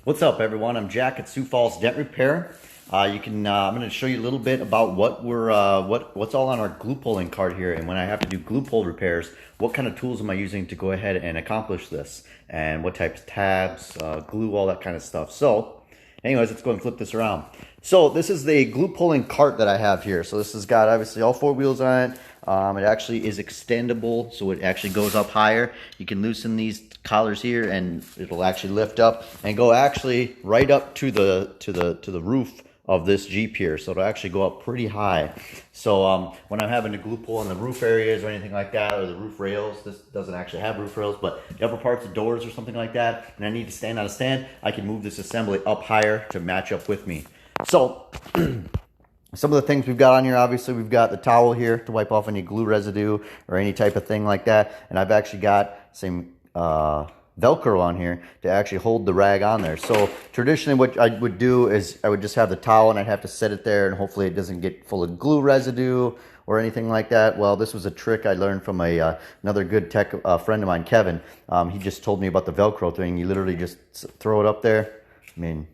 What's up, everyone? I'm Jack at Sioux Falls Dent Repair. I'm going to show you a little bit about what's all on our glue pulling cart here, and when I have to do glue pull repairs, what kind of tools am I using to go ahead and accomplish this, and what types of tabs, glue, all that kind of stuff. So, anyways, let's go and flip this around. So this is the glue pulling cart that I have here. So this has got obviously all four wheels on it. It actually is extendable, so it actually goes up higher. You can loosen these collars here, and it'll actually lift up and go actually right up to the roof of this Jeep here. So it'll actually go up pretty high. So when I'm having to glue pull in the roof areas or anything like that, or the roof rails, this doesn't actually have roof rails, but the upper parts of doors or something like that, and I need to stand on a stand, I can move this assembly up higher to match up with me. So some of the things we've got on here, obviously we've got the towel here to wipe off any glue residue or any type of thing like that. And I've actually got some Velcro on here to actually hold the rag on there. So traditionally what I would do is I would just have the towel and I'd have to set it there, and hopefully it doesn't get full of glue residue or anything like that. Well, this was a trick I learned from another good tech friend of mine, Kevin. He just told me about the Velcro thing. You literally just throw it up there. I mean,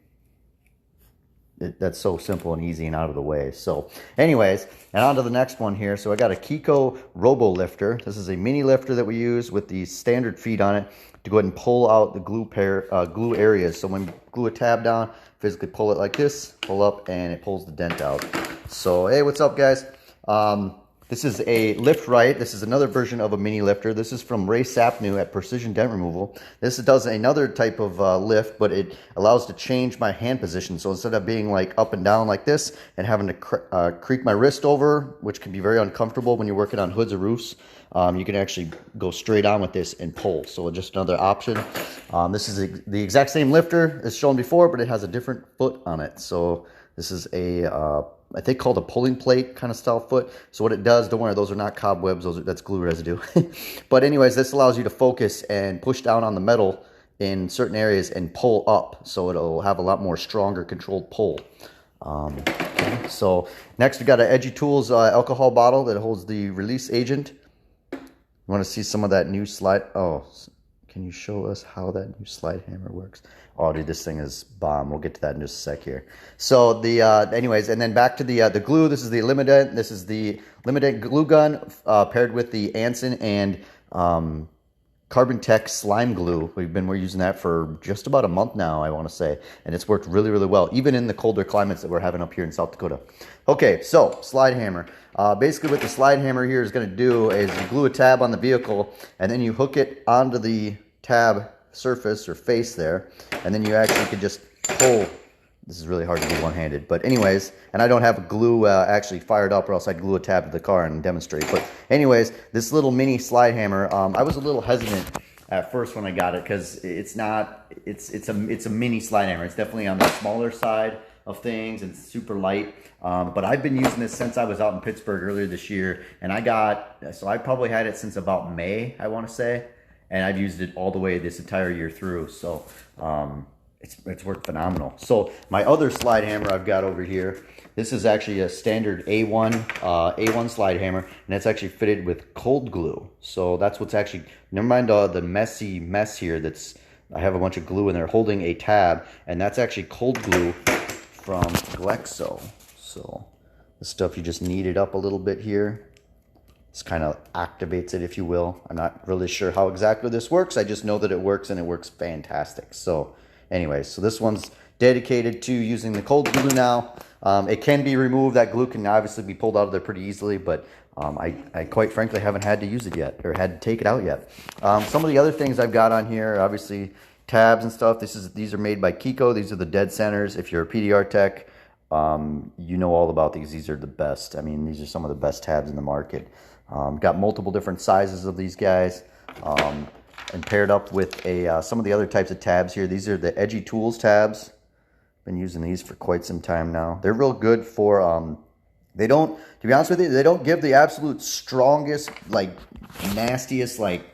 that's so simple and easy and out of the way. So anyways, and on to the next one here. So I got a Keco Robo Lifter. This is a mini lifter that we use with the standard feet on it to go ahead and pull out the glue areas. So when you glue a tab down, physically pull it like this, pull up, and it pulls the dent out. So hey, what's up, guys? This is a Lift-Rite. This is another version of a mini lifter. This is from Ray Sapnew at Precision Dent Removal. This does another type of lift, but it allows to change my hand position. So instead of being like up and down like this and having to creak my wrist over, which can be very uncomfortable when you're working on hoods or roofs, you can actually go straight on with this and pull. So just another option. This is the exact same lifter as shown before, but it has a different foot on it. So this is a I think called a pulling plate kind of style foot. So what it does, don't worry, those are not cobwebs, that's glue residue. But anyways, this allows you to focus and push down on the metal in certain areas and pull up. So it'll have a lot more stronger controlled pull. Okay. So next we got an Edgy Tools alcohol bottle that holds the release agent. You want to see some of that new slide? Oh, can you show us how that new slide hammer works? Oh, dude, this thing is bomb. We'll get to that in just a sec here. So anyways, and then back to the glue. This is the Limident. This is the Limident glue gun paired with the Anson and Carbon Tech slime glue. We're using that for just about a month now, I want to say, and it's worked really, really well, even in the colder climates that we're having up here in South Dakota. Okay, so slide hammer. Basically, what the slide hammer here is going to do is you glue a tab on the vehicle, and then you hook it onto the tab surface or face there, and then you actually can just pull. This is really hard to do one-handed, but anyways, and I don't have glue actually fired up, or else I'd glue a tab to the car and demonstrate. But anyways, this little mini slide hammer, I was a little hesitant at first when I got it, because it's a mini slide hammer. It's definitely on the smaller side of things and super light. But I've been using this since I was out in Pittsburgh earlier this year, and I probably had it since about May, I want to say, and I've used it all the way this entire year through. So it's worked phenomenal. So my other slide hammer I've got over here, this is actually a standard A1 slide hammer, and it's actually fitted with cold glue. So that's what's actually, never mind the messy mess here. I have a bunch of glue in there holding a tab, and that's actually cold glue from Glexo. So the stuff, you just knead it up a little bit here. This kind of activates it, if you will. I'm not really sure how exactly this works. I just know that it works, and it works fantastic. So anyways, so this one's dedicated to using the cold glue now. It can be removed. That glue can obviously be pulled out of there pretty easily, but I quite frankly haven't had to use it yet, or had to take it out yet. Some of the other things I've got on here, obviously tabs and stuff. These are made by Keco. These are the dead centers. If you're a PDR tech, you know all about these. These are the best. I mean, these are some of the best tabs in the market. Got multiple different sizes of these guys, and paired up with some of the other types of tabs here. These are the Edgy Tools tabs. Been using these for quite some time now. They're real good for, they don't, to be honest with you, they don't give the absolute strongest, like nastiest, like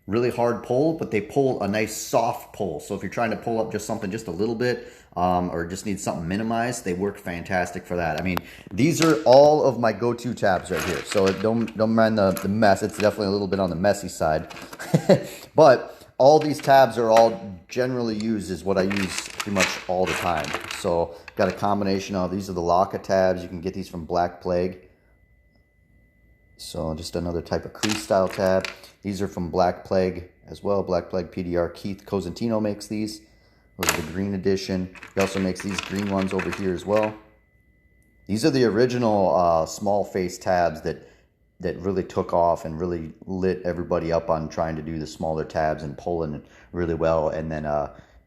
really hard pull, but they pull a nice soft pull. So if you're trying to pull up just something just a little bit, or just need something minimized, they work fantastic for that. I mean, these are all of my go-to tabs right here. So don't mind the mess. It's definitely a little bit on the messy side. But all these tabs are all generally used is what I use pretty much all the time. So got a combination of, these are the Laka tabs. You can get these from Black Plague. So just another type of crease style tab. These are from Black Plague as well. Black Plague PDR. Keith Cosentino makes these. Those are the green edition. He also makes these green ones over here as well. These are the original small face tabs that really took off and really lit everybody up on trying to do the smaller tabs and pulling it really well. And then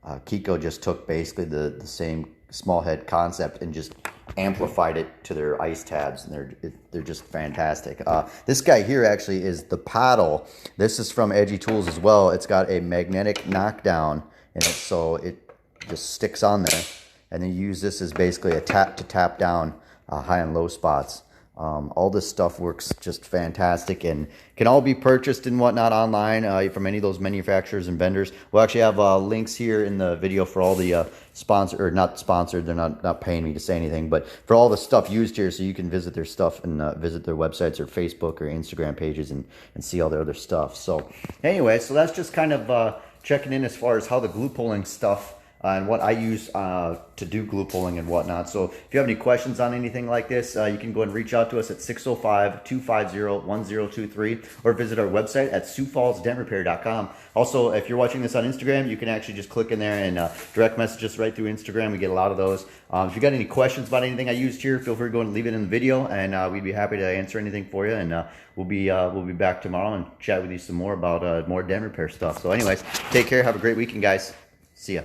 Keco just took basically the same small head concept and just amplified it to their ice tabs, and they're just fantastic. This guy here actually is the paddle. This is from Edgy Tools as well. It's got a magnetic knockdown in it, so it just sticks on there, and then you use this as basically a tap to tap down high and low spots. All this stuff works just fantastic and can all be purchased and whatnot online from any of those manufacturers and vendors. We'll actually have links here in the video for all the not sponsored, they're not paying me to say anything, but for all the stuff used here, so you can visit their stuff and visit their websites or Facebook or Instagram pages and see all their other stuff. So anyway, so that's just kind of checking in as far as how the glue pulling stuff and what I use to do glue pulling and whatnot. So if you have any questions on anything like this, you can go and reach out to us at 605-250-1023 or visit our website at SiouxFallsDentRepair.com. Also, if you're watching this on Instagram, you can actually just click in there and direct message us right through Instagram. We get a lot of those. If you got any questions about anything I used here, feel free to go and leave it in the video, and we'd be happy to answer anything for you. And we'll be back tomorrow and chat with you some more about more dent repair stuff. So anyways, take care. Have a great weekend, guys. See ya.